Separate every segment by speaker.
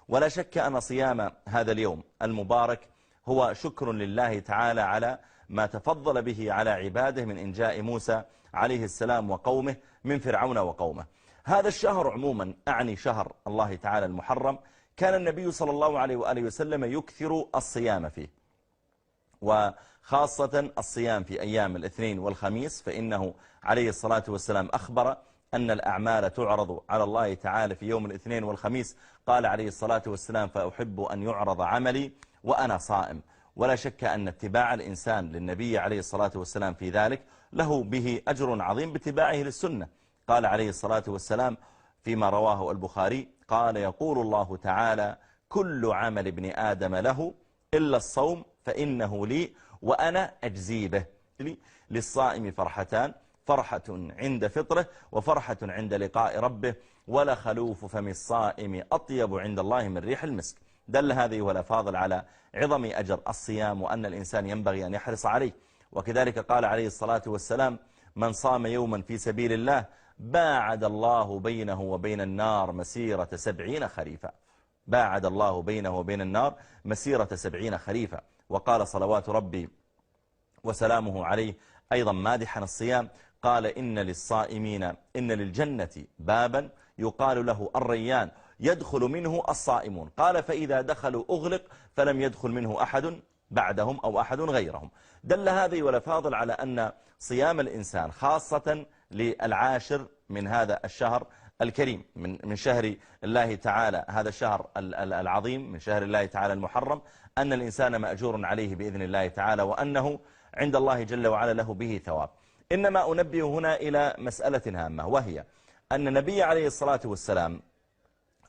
Speaker 1: ولا شك أن صيام هذا اليوم المبارك هو شكر لله تعالى على ما تفضل به على عباده من إنجاء موسى عليه السلام وقومه من فرعون وقومه. هذا الشهر عموما أعني شهر الله تعالى المحرم كان النبي صلى الله عليه وآله وسلم يكثر الصيام فيه، وخاصة الصيام في أيام الاثنين والخميس، فإنه عليه الصلاة والسلام أخبر أن الأعمال تعرض على الله تعالى في يوم الاثنين والخميس. قال عليه الصلاة والسلام: فأحب أن يعرض عملي وأنا صائم. ولا شك أن اتباع الإنسان للنبي عليه الصلاة والسلام في ذلك له به أجر عظيم باتباعه للسنة. قال عليه الصلاة والسلام فيما رواه البخاري قال: يقول الله تعالى: كل عمل ابن آدم له إلا الصوم فإنه لي وأنا أجزي به. للصائم فرحتان: فرحة عند فطره وفرحة عند لقاء ربه، ولخلوف فم الصائم أطيب عند الله من ريح المسك. دل هذه والأفاضل على عظم أجر الصيام وأن الإنسان ينبغي أن يحرص عليه. وكذلك قال عليه الصلاة والسلام: من صام يوما في سبيل الله باعد الله بينه وبين النار مسيرة 70 خريفا. باعد الله بينه وبين النار مسيرة 70 خريفا. وقال صلوات ربي وسلامه عليه أيضا مادحا الصيام، قال: إن للصائمين إن للجنة بابا يقال له الريان يدخل منه الصائمون. قال: فإذا دخلوا أغلق فلم يدخل منه أحد بعدهم أو أحد غيرهم. دل هذه والأفاضل على أن صيام الإنسان خاصة للعاشر من هذا الشهر الكريم من شهر الله تعالى، هذا الشهر العظيم من شهر الله تعالى المحرم، أن الإنسان مأجور عليه بإذن الله تعالى، وأنه عند الله جل وعلا له به ثواب. إنما أنبه هنا إلى مسألة هامة، وهي أن النبي عليه الصلاة والسلام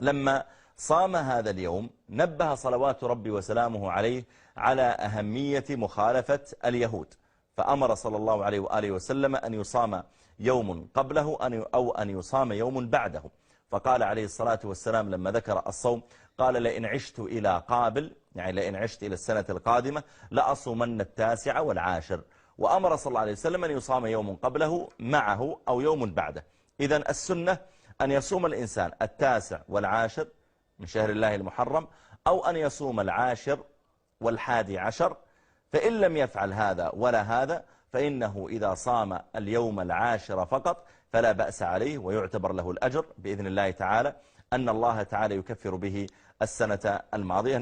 Speaker 1: لما صام هذا اليوم نبه صلوات ربي وسلامه عليه على أهمية مخالفة اليهود، فأمر صلى الله عليه وآله وسلم أن يصام يوم قبله أو أن يصام يوم بعده. فقال عليه الصلاة والسلام لما ذكر الصوم قال: لئن عشت إلى قابل، يعني لئن عشت إلى السنة القادمة لأصومن 9 والعاشر. وأمر صلى الله عليه وسلم أن يصام يوم قبله معه أو يوم بعده. إذن السنة أن يصوم الإنسان 9 والعاشر من شهر الله المحرم، أو أن يصوم 10 و11. فإن لم يفعل هذا ولا هذا فإنه إذا صام اليوم 10 فقط فلا بأس عليه، ويعتبر له الأجر بإذن الله تعالى، أن الله تعالى يكفر به السنة الماضية.